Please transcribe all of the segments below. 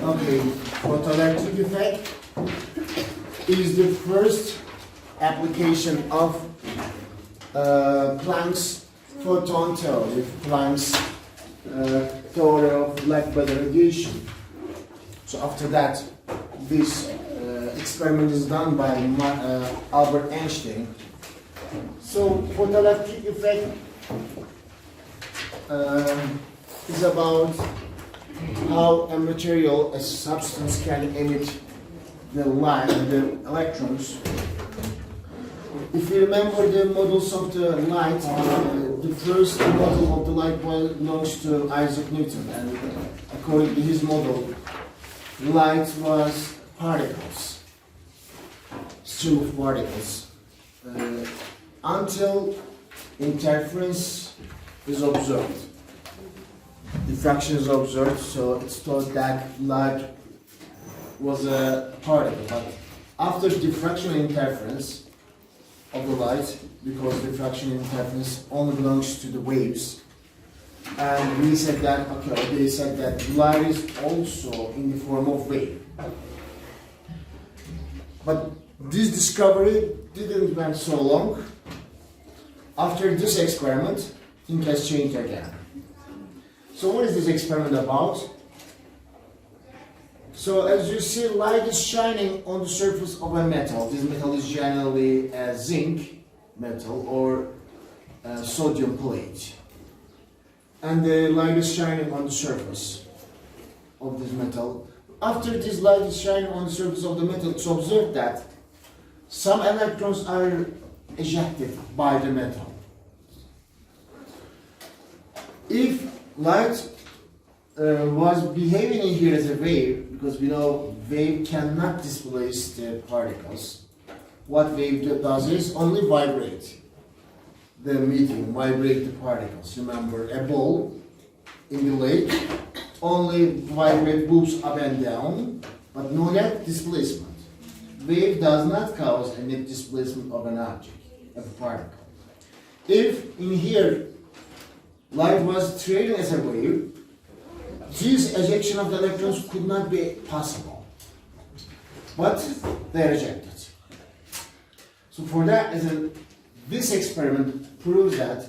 Okay, photoelectric effect is the first application of Planck's photon theory, Planck's theory of black body radiation. So after that, this experiment is done by Albert Einstein. So photoelectric effect is about how a material, a substance, can emit the light, the electrons. If you remember the models of the light, the first model of the light belongs to Isaac Newton, and according to his model, light was particles, stream of particles, until interference is observed. Diffraction is observed, so it's thought that light was a particle. But after diffraction and interference of the light, because diffraction and interference only belongs to the waves, and we said that, okay, they said that light is also in the form of wave. But this discovery didn't went so long. After this experiment, things has changed again. So what is this experiment about? So as you see, light is shining on the surface of a metal. This metal is generally a zinc metal or a sodium plate. And the light is shining on the surface of this metal. After this light is shining on the surface of the metal, it's observed that some electrons are ejected by the metal. If light was behaving in here as a wave, because we know wave cannot displace the particles, what wave does is only vibrate the medium, vibrate the particles. Remember, a ball in the lake only vibrate moves up and down, but no net displacement. Wave does not cause a net displacement of an object, of a particle. If in here light was traveling as a wave, this ejection of the electrons could not be possible. But they are ejected. So for that reason, this experiment proves that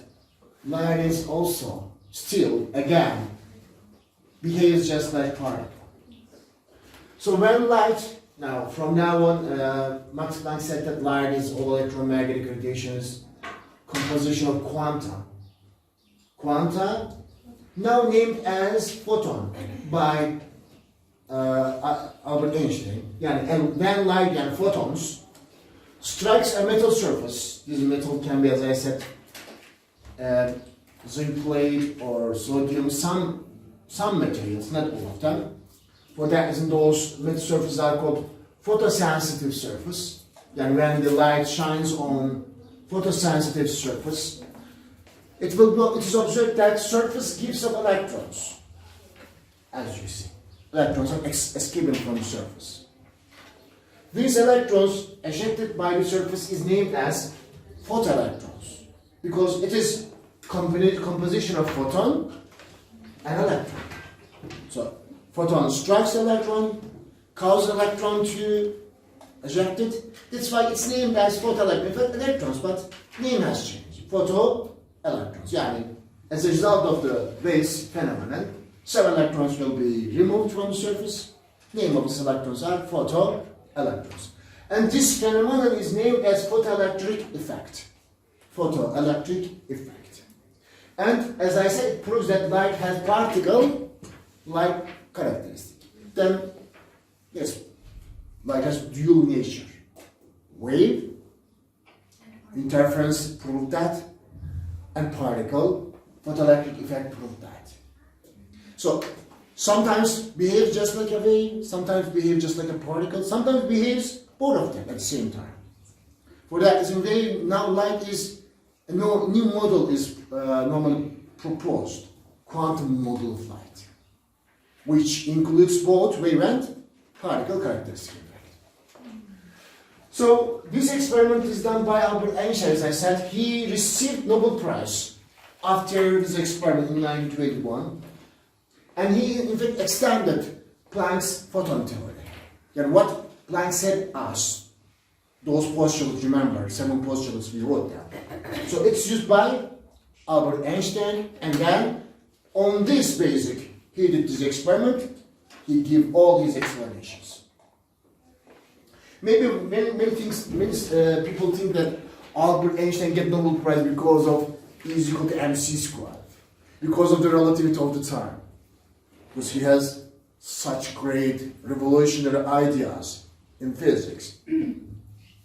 light is also still, again, behaves just like particle. So when light, now from now on, Max Planck said that light is all electromagnetic radiation is composition of quanta. Quanta, now named as photon by Albert Einstein. And when light and photons strikes a metal surface, this metal can be, as I said, zinc plate or sodium, some materials, not all of them. For that reason, those metal surfaces are called photosensitive surface. And when the light shines on photosensitive surface, it is observed that surface gives off electrons, as you see. Electrons are escaping from the surface. These electrons ejected by the surface is named as photoelectrons, because it is composition of photon and electron. So photon strikes the electron, causes electron to eject it. That's why it's named as photoelectrons, but name has changed. Photoelectrons. Yani, as a result of the base phenomenon, some electrons will be removed from the surface. Name of these electrons are photoelectrons. And this phenomenon is named as photoelectric effect. Photoelectric effect. And as I said, it proves that light has particle-like characteristic. Then, yes, light has dual nature. Wave, interference proved that, and particle, photoelectric effect proved that. So, sometimes behaves just like a wave, sometimes behaves just like a particle, sometimes behaves both of them at the same time. For that reason, now light is, a new model is normally proposed, quantum model of light, which includes both wave and particle characteristic. So this experiment is done by Albert Einstein, as I said. He received Nobel Prize after this experiment in 1921. And he, in fact, extended Planck's photon theory. And what Planck said us, those postulates, remember, 7 postulates we wrote down. So it's used by Albert Einstein, and then on this basic, he did this experiment, he gave all his explanations. Maybe many people think that Albert Einstein get Nobel Prize because of E is equal to mc squared, because of the relativity of the time, because he has such great revolutionary ideas in physics.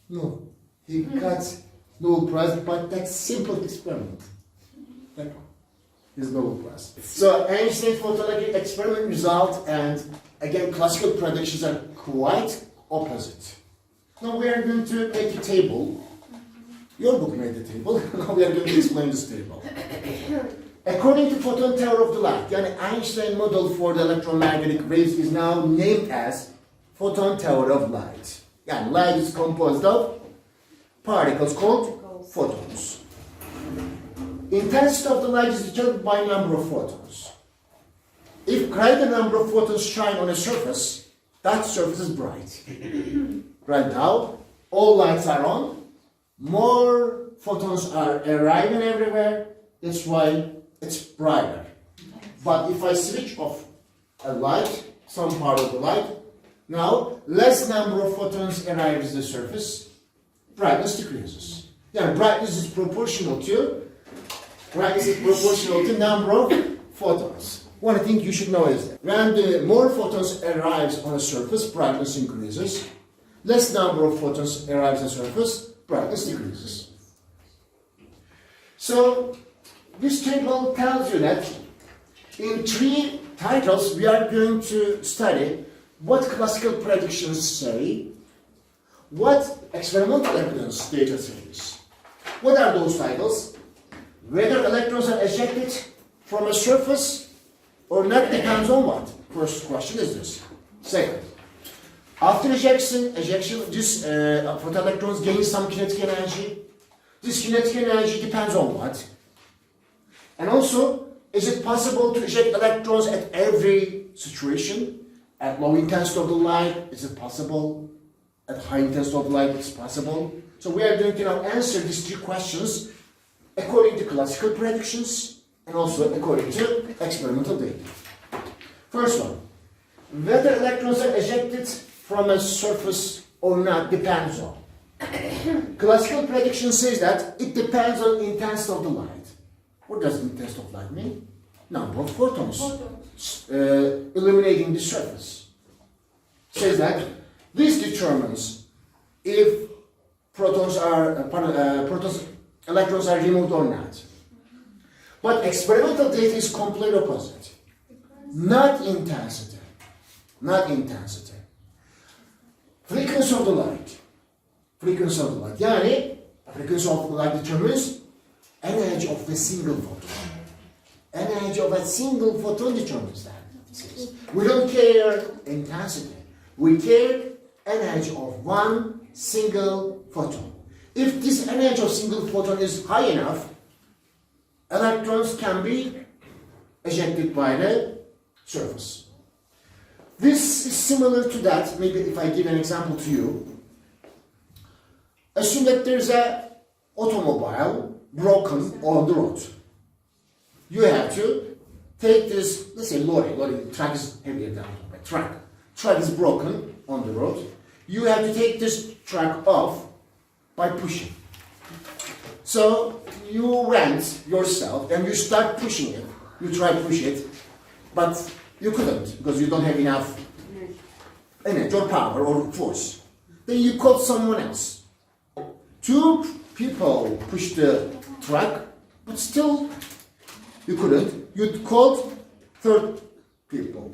No, he got Nobel Prize by that simple experiment. That is Nobel Prize. So Einstein's photoelectric experiment result, and again classical predictions are quite opposite. Now we are going to make a table. Your book made the table. Now we are going to explain this table. According to photon theory of the light, the Einstein model for the electromagnetic waves is now named as photon theory of light. Yeah, light is composed of particles called photons. Intensity of the light is determined by number of photons. If greater number of photons shine on a surface, that surface is bright. Right now, all lights are on. More photons are arriving everywhere. That's why it's brighter. But if I switch off a light, some part of the light, now less number of photons arrives at the surface, brightness decreases. Yeah, brightness is proportional to number of photons. One thing you should know is that when the more photons arrives on a surface, brightness increases. Less number of photons arrives on the surface, brightness decreases. So this table tells you that in 3 titles we are going to study what classical predictions say, what experimental evidence data says. What are those titles? Whether electrons are ejected from a surface or not depends on what? First question is this. Second, after ejection, this photoelectrons gain some kinetic energy. This kinetic energy depends on what? And also, is it possible to eject electrons at every situation? At low intensity of the light, is it possible? At high intensity of the light, it's possible. So we are going to now answer these 3 questions according to classical predictions and also according to experimental data. First one, whether electrons are ejected from a surface or not depends on. Classical prediction says that it depends on intensity of the light. What does intensity of light mean? Number of photons illuminating the surface. Says that this determines if electrons are removed or not. But experimental data is completely opposite. Not intensity. Not intensity. Frequency of the light. Frequency of the light. Yani, frequency of the light determines energy of a single photon. Energy of a single photon determines that. We don't care intensity. We care energy of one single photon. If this energy of single photon is high enough, electrons can be ejected by the surface. This is similar to that. Maybe if I give an example to you. Assume that there's an automobile broken on the road. You have to take this, let's say lorry, truck is heavier than a truck. Truck is broken on the road. You have to take this truck off by pushing. So you went yourself and you start pushing it. You try to push it, but you couldn't because you don't have enough energy or power or force. Then you call someone else. 2 people pushed the truck, but still you couldn't. You called 3rd people,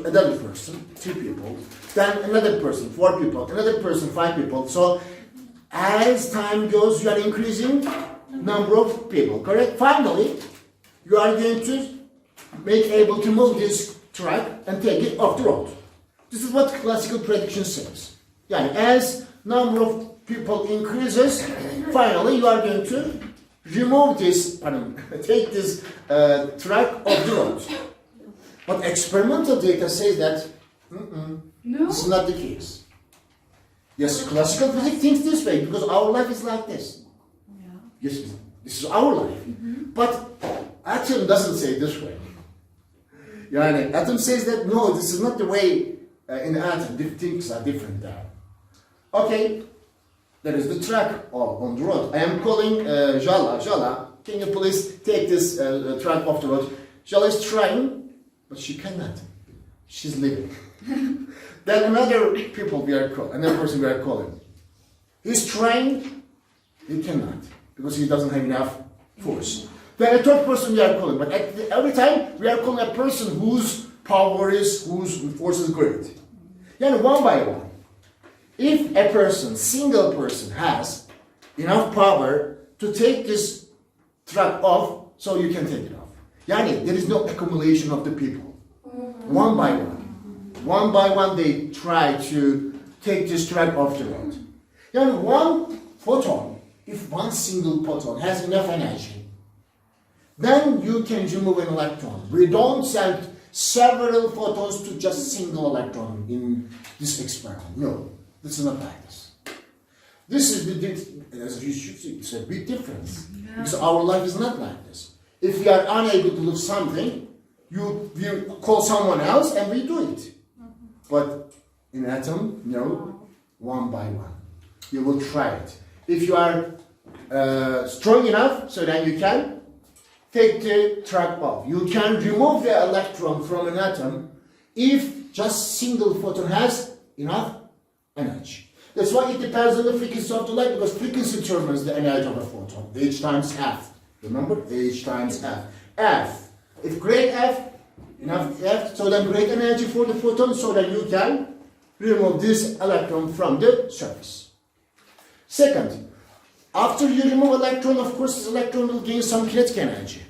another person, 3 people, then another person, 4 people, another person, 5 people. So as time goes, you are increasing number of people, correct? Finally, you are going to make able to move this truck and take it off the road. This is what classical prediction says. Yeah, as number of people increases, finally you are going to remove this, take this truck off the road. But experimental data says that No. This is not the case. Yes, classical physics thinks this way because our life is like this. Yeah. Yes, this is our life. But atom doesn't say this way. Yani, atom says that no, this is not the way in the atom. Things are different there. Okay, there is the track on the road. I am calling Jala. Jala, can you please take this track off the road? Jala is trying, but she cannot. She's leaving. Then another person we are calling. He's trying, he cannot, because he doesn't have enough force. Then a third person we are calling, but every time we are calling a person whose whose force is great. Then one by one. If a person, single person, has enough power to take this truck off, so you can take it off. Yani, there is no accumulation of the people. One by one. One by one they try to take this truck off the road. Yani one photon, if one single photon has enough energy, then you can remove an electron. We don't send several photons to just single electron in this experiment. No, this is not like this. This is as you should see, it's a big difference. Because our life is not like this. If we are unable to do something, we call someone else and we do it. But in atom, no, one by one. You will try it. If you are strong enough, so then you can take the track off. You can remove the electron from an atom if just single photon has enough energy. That's why it depends on the frequency of the light, because frequency determines the energy of a photon. H times F. Remember? H times F. F. If great F, enough F, so then great energy for the photon, so that you can remove this electron from the surface. Second, after you remove electron, of course, this electron will gain some kinetic energy.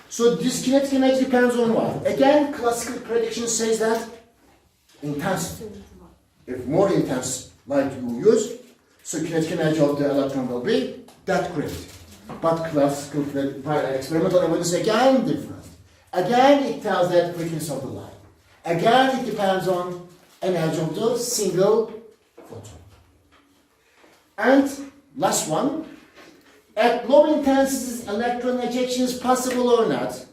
So this kinetic energy depends on what? Again, classical prediction says that intensity. If more intense light you use, so kinetic energy of the electron will be that great. But classical experimental evidence again different. Again, it tells that frequency of the light. Again, it depends on energy of the single photon. And last one, at low intensities, electron ejection is possible or not?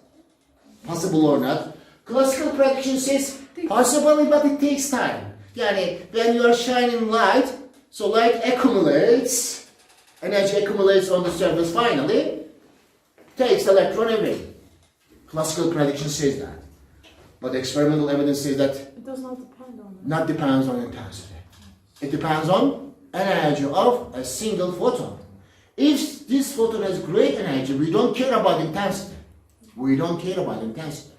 Possible or not? Classical prediction says possibly, but it takes time. Yani, when you are shining light, so light accumulates, energy accumulates on the surface finally, takes electron away. Classical prediction says that. But experimental evidence says that It does not depend on that. not depends on intensity. It depends on energy of a single photon. If this photon has great energy, we don't care about intensity. We don't care about intensity.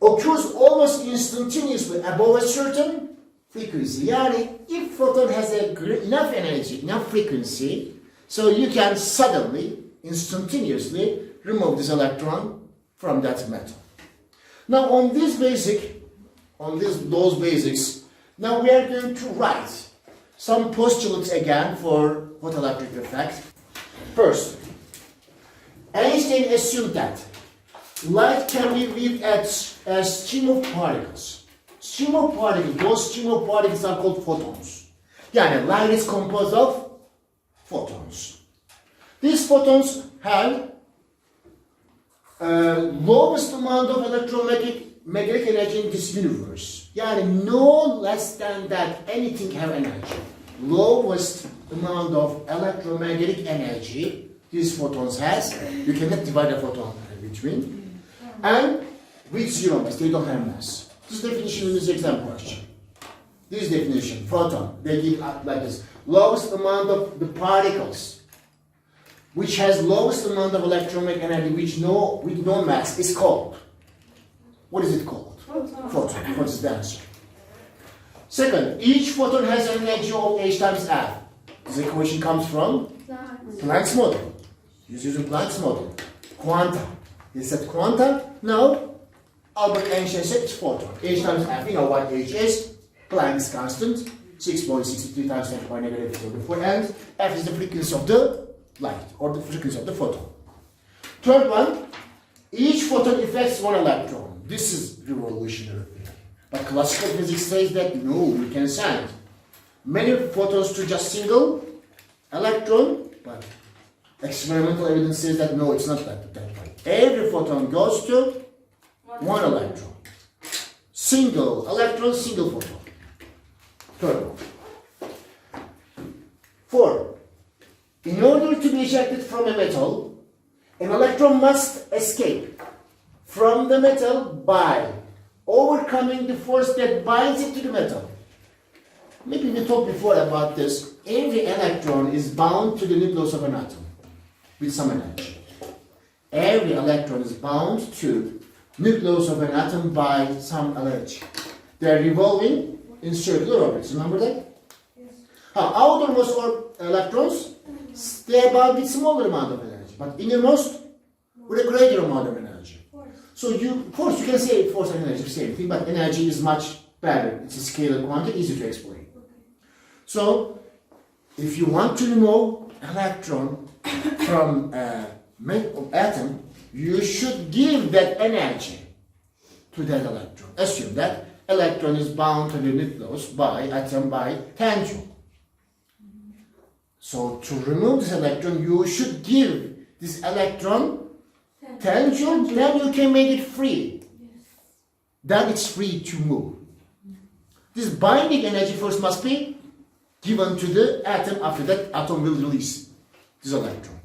Occurs almost instantaneously above a certain frequency. Yani, if photon has enough energy, enough frequency, so you can suddenly, instantaneously remove this electron from that metal. Now on those basics, now we are going to write some postulates again for photoelectric effect. First, Einstein assumed that light can be viewed as a stream of particles. Stream of particles, those stream of particles are called photons. Yani light is composed of photons. These photons have lowest amount of electromagnetic energy in this universe. Yani no less than that anything have energy. Lowest amount of electromagnetic energy these photons has. You cannot divide a photon between. And with zero mass, they don't have mass. This definition in this exam question. This definition, photon, they give up like this. Lowest amount of the particles, which has lowest amount of electromagnetic energy, with no mass, is called. What is it called? Photon. What is the answer? Second, each photon has an energy of H times F. This equation comes from Planck's model. He's using Planck's model. Quanta. He said quanta? No. Albert Einstein said it's photon. H times F. You know what H is? Planck's constant. 6.63 times 10 to the negative 44. And F is the frequency of the light, or the frequency of the photon. Third one, each photon affects one electron. This is revolutionary. But classical physics says that no, we can send many photons to just single electron, but experimental evidence says that no, it's not that way. Every photon goes to one electron. Single electron, single photon. Third one. 4. In order to be ejected from a metal, an electron must escape from the metal by overcoming the force that binds it to the metal. Maybe we talked before about this. Every electron is bound to the nucleus of an atom with some energy. Every electron is bound to nucleus of an atom by some energy. They are revolving in circular orbits. Remember that? Yes. Outermost electrons stay bound with smaller amount of energy, but innermost with a greater amount of energy. So you can say force and energy, same thing, but energy is much better. It's a scalar quantity, easy to explain. So, if you want to remove electron from atom, you should give that energy to that electron. Assume that electron is bound to the nucleus by 10 joule. So, to remove this electron, you should give this electron 10 joule, then you can make it free. Then it's free to move. This binding energy first must be given to the atom. After that, atom will release this electron.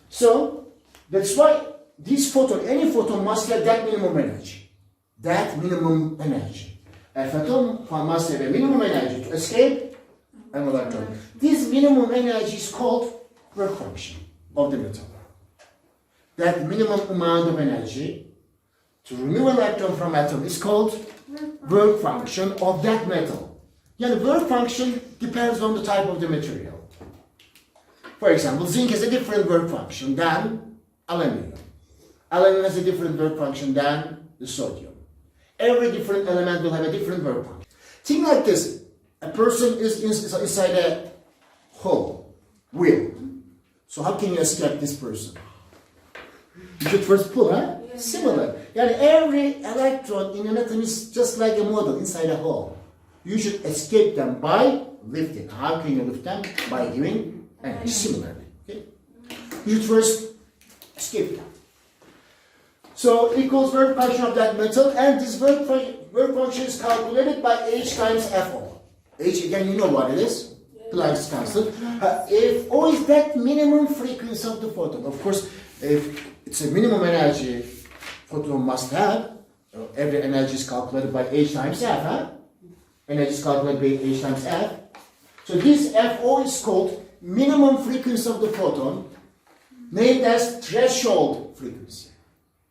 So, that's why this photon, any photon must have that minimum energy. That minimum energy. A photon must have a minimum energy to escape an electron. This minimum energy is called work function of the metal. That minimum amount of energy to remove electron from atom is called work function of that metal. Yeah, the work function depends on the type of the material. For example, zinc has a different work function than aluminum. Aluminum has a different work function than the sodium. Every different element will have a different work function. Think like this. A person is inside a hole, wheel. So how can you escape this person? You should first pull, huh? Yes. Similar. Yani every electron in an atom is just like a model inside a hole. You should escape them by lifting. How can you lift them? By giving energy. Similarly. Okay? You should first escape them. So equals work function of that metal, and this work function is calculated by H times Fo. H, again, you know what it is. Planck's constant. If O is that minimum frequency of the photon, of course, if it's a minimum energy photon must have, every energy is calculated by H times F, huh? Energy is calculated by H times F. So this Fo is called minimum frequency of the photon, named as threshold frequency.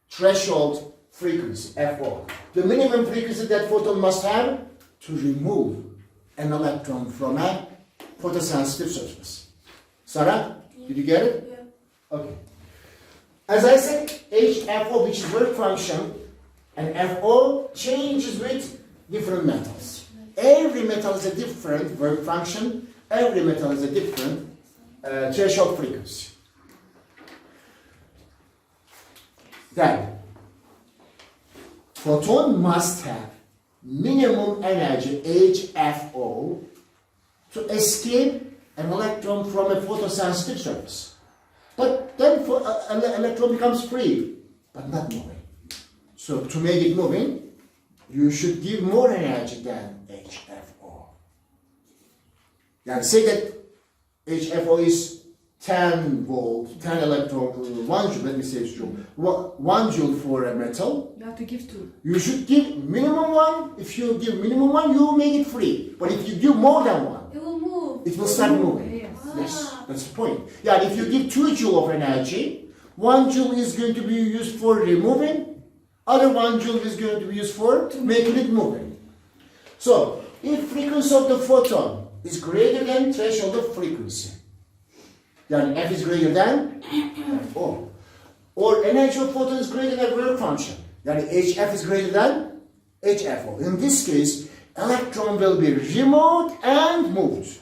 Threshold frequency, Fo. The minimum frequency that photon must have to remove an electron from a photosensitive surface. Sarah, did you get it? Yeah. Okay. As I said, HFO, which is work function, and FO changes with different metals. Every metal is a different work function. Every metal is a different threshold frequency. Then, photon must have minimum energy, HFO, to escape an electron from a photosensitive surface. But then an electron becomes free, but not moving. So to make it moving, you should give more energy than HFO. Now say that HFO is 10 volt, 10 electron, 1 joule, let me say it's joule. 1 joule for a metal. You have to give 2. You should give minimum 1. If you give minimum 1, you will make it free. But if you give more than 1, it will move. It will start moving. Yes, that's the point. Yeah, if you give 2 joule of energy, 1 joule is going to be used for removing, other 1 joule is going to be used for making it moving. So, if frequency of the photon is greater than threshold of frequency, then F is greater than Fo. Or energy of photon is greater than work function, then HF is greater than HFO. In this case, electron will be removed and moved.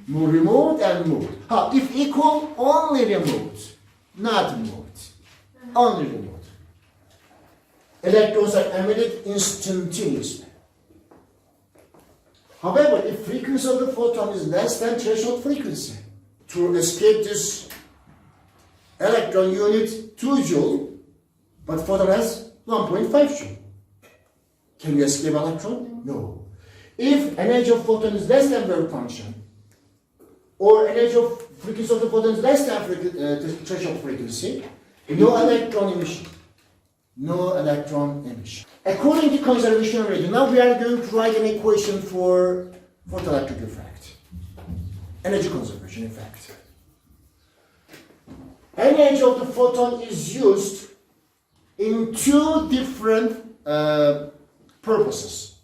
Removed and moved. If equal, only removed, not moved. Only removed. electrons are emitted instantaneously. However, if frequency of the photon is less than threshold frequency, to escape this electron you need 2 joule, but photon has 1.5 joule. Can you escape electron? No. If energy of photon is less than work function, or energy of frequency of the photon is less than threshold frequency, no electron emission. No electron emission. According to conservation rate, now we are going to write an equation for photoelectric effect. Energy conservation effect. Energy of the photon is used in 2 different purposes.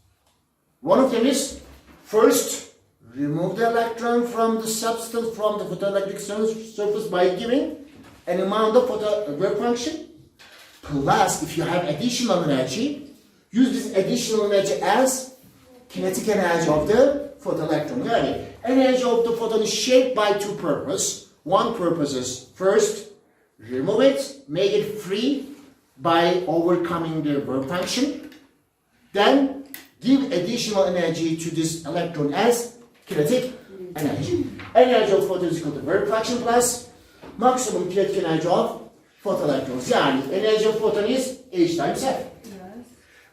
One of them is, first, remove the electron from the substance, from the photoelectric surface by giving an amount of work function. Plus, if you have additional energy, use this additional energy as kinetic energy of the photoelectron. Yani, energy of the photon is shaped by 2 purposes. One purpose is, first, remove it, make it free by overcoming the work function. Then, give additional energy to this electron as kinetic energy. Energy of photon is equal to work function plus maximum kinetic energy of photoelectrons. Yani energy of photon is H times F. Yes.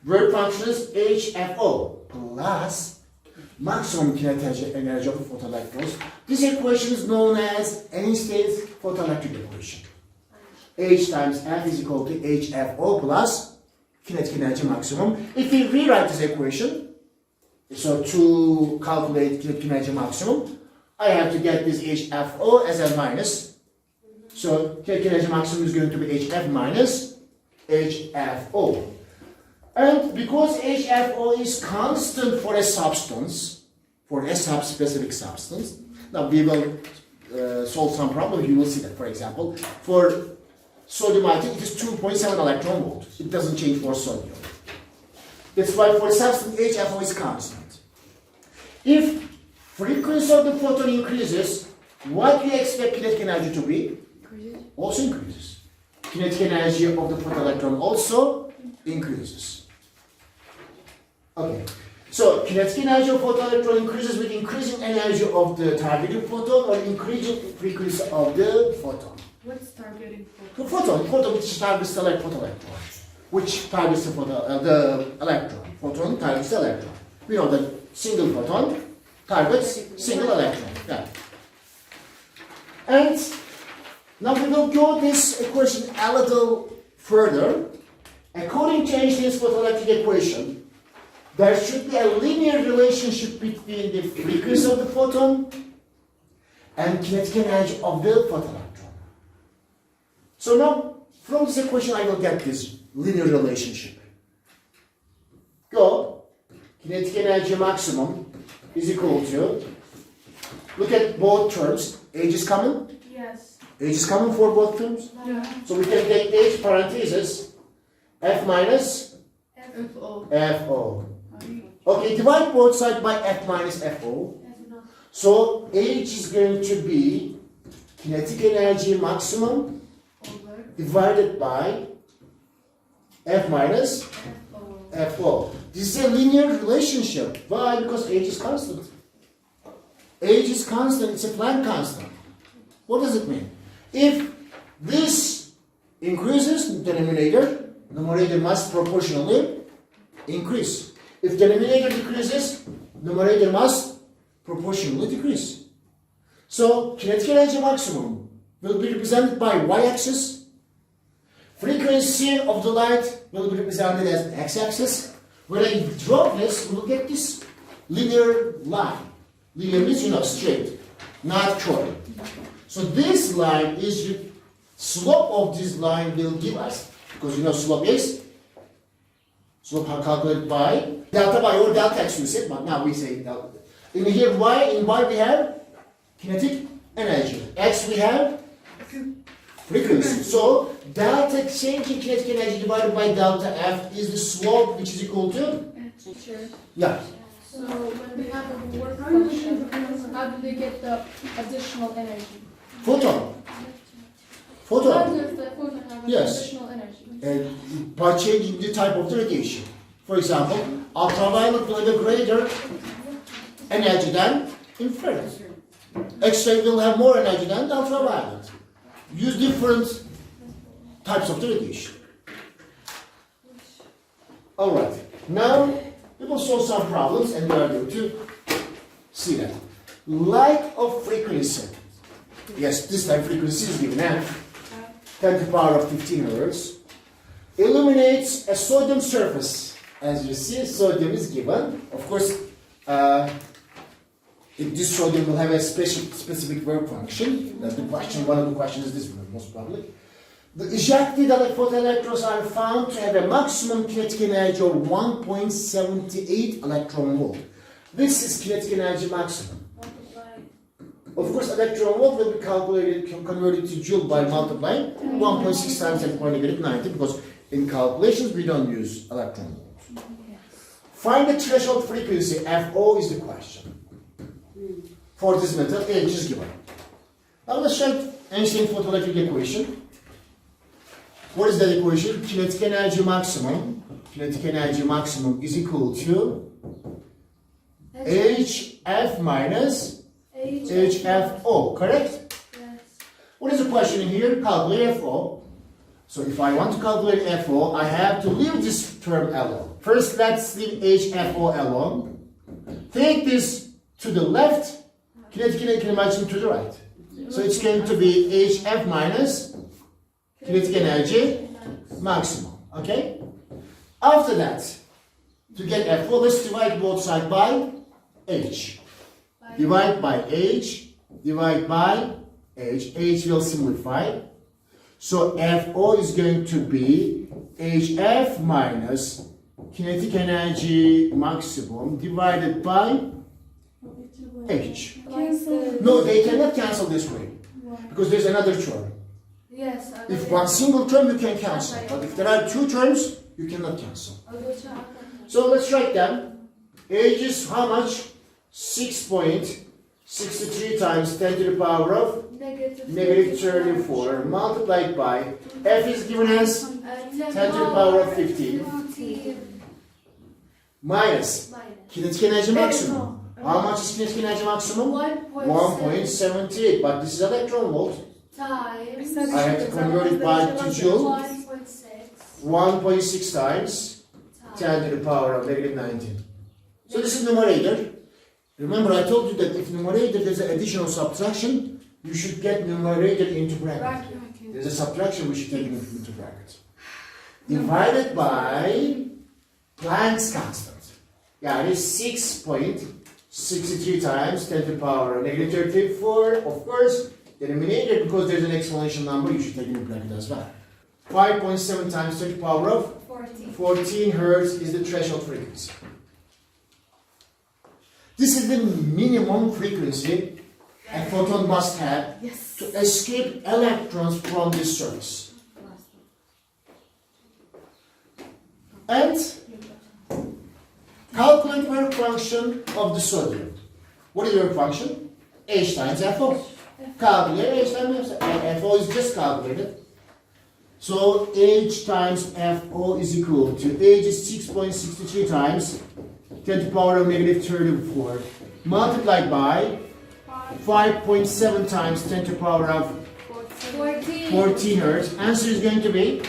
Work function is HFO plus maximum kinetic energy of photoelectrons. This equation is known as Einstein's photoelectric equation. H times F is equal to HFO plus kinetic energy maximum. If we rewrite this equation, so to calculate kinetic energy maximum, I have to get this HFO as a minus. So kinetic energy maximum is going to be HF minus HFO. And because HFO is constant for a substance, for a subspecific substance, now we will solve some problem, you will see that. For example, for sodium iodide, it is 2.7 electron volts. It doesn't change for sodium. That's why for a substance, HFO is constant. If frequency of the photon increases, what do you expect kinetic energy to be? Also increases. Kinetic energy of the photoelectron also increases. Okay. So kinetic energy of photoelectron increases with increasing energy of the targeting photon or increasing frequency of the photon. What's targeting photon? The photon which targets the photoelectron. Which targets the electron. Photon targets the electron. We know that single photon targets single electron. Yeah. And now we will go this equation a little further. According to Einstein's photoelectric equation, there should be a linear relationship between the frequency of the photon and kinetic energy of the photoelectron. So now, from this equation, I will get this linear relationship. Go. Kinetic energy maximum is equal to, look at both terms. H is common? Yes. H is common for both terms? Yeah. So we can take H parenthesis F minus FO. FO. Okay, divide both sides by F minus FO. So H is going to be kinetic energy maximum divided by F minus FO. This is a linear relationship. Why? Because H is constant. H is constant, it's a Planck constant. What does it mean? If this increases, denominator, numerator must proportionally increase. If denominator decreases, numerator must proportionally decrease. So kinetic energy maximum will be represented by y-axis. Frequency of the light will be represented as x-axis. When I draw this, we will get this linear line. Linear means, straight, not curved. So this line is, slope of this line will give us, because slope is, slope calculated by delta y or delta x we said, but now we say delta. In here y, in y we have kinetic energy. X we have frequency. So delta change in kinetic energy divided by delta F is the slope which is equal to? Teacher. Yeah. So when we have a work function, how do they get the additional energy? Photon. Photon. How does the photon have Yes. additional energy? By changing the type of the radiation. For example, ultraviolet will have a greater energy than infrared. X-ray will have more energy than the ultraviolet. Use different types of the radiation. Alright, now we will solve some problems and we are going to see that. Light of frequency. Yes, this time frequency is given at 10 to the power of 15 Hz. Illuminates a sodium surface. As you see, sodium is given. Of course, this sodium will have a specific work function. That's the question. One of the questions is this one, most probably. The ejected photoelectrons are found to have a maximum kinetic energy of 1.78 electron volt. This is kinetic energy maximum. Of course, electron volt will be calculated, converted to joule by multiplying 1.6 times 10 to the power negative 90, because in calculations we don't use electron volt. Find the threshold frequency, FO is the question. For this metal, H is given. Now let's write Einstein photoelectric equation. What is that equation? Kinetic energy maximum is equal to HF minus HFO, correct? Yes. What is the question in here? Calculate FO. So if I want to calculate FO, I have to leave this term alone. First, let's leave HFO alone. Take this to the left, kinetic energy maximum to the right. So it's going to be HF minus kinetic energy maximum. Okay? After that, to get FO, let's divide both sides by H. Divide by H, divide by H. H will simplify. So FO is going to be HF minus kinetic energy maximum divided by H. No, they cannot cancel this way because there's another term. Yes. If one single term you can cancel, but if there are two terms, you cannot cancel. So let's write them. H is how much? 6.63 times 10 to the power of negative 34 multiplied by F is given as 10 to the power of 15 minus kinetic energy maximum. How much is kinetic energy maximum? 1.78, but this is electron volt. Times. I have to convert it back to joule. 1.6 times 10 to the power of negative 19. So this is numerator. Remember, I told you that if numerator there's an addition or subtraction, you should get numerator into bracket. There's a subtraction, we should take it into bracket. Divided by Planck's constant. Yeah, it is 6.63 times 10 to the power of negative 34. Of course, the denominator, because there's an exponential number, you should take it in bracket as well. 5.7 times 10 to the power of 14 Hertz is the threshold frequency. This is the minimum frequency a photon must have to escape electrons from this surface. And calculate work function of the sodium. What is the work function? H times FO. Calculate H times FO is just calculated. So H times FO is equal to H is 6.63 times 10 to the power of negative 34 multiplied by 5.7 times 10 to the power of 14 Hertz. Answer is going to be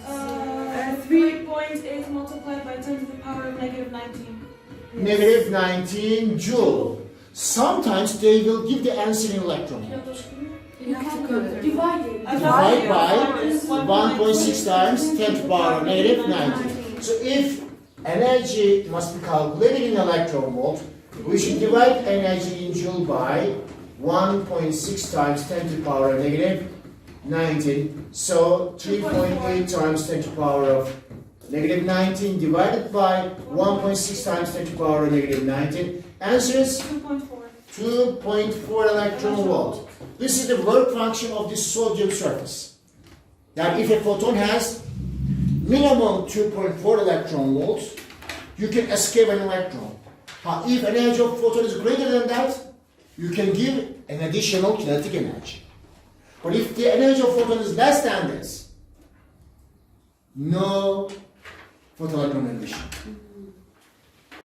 3.8 multiplied by 10 to the power of negative 19. negative 19 joule. Sometimes they will give the answer in electron volt. You have to divide it. Divide by 1.6 times 10 to the power of negative 19. So if energy must be calculated in electron volt, we should divide energy in joule by 1.6 times 10 to the power of negative 19. So 3.8 times 10 to the power of negative 19 divided by 1.6 times 10 to the power of negative 19. Answer is 2.4 electron volt. This is the work function of this sodium surface. Now if a photon has minimum 2.4 electron volts, you can escape an electron. If energy of photon is greater than that, you can give an additional kinetic energy. But if the energy of photon is less than this, no photoelectron emission.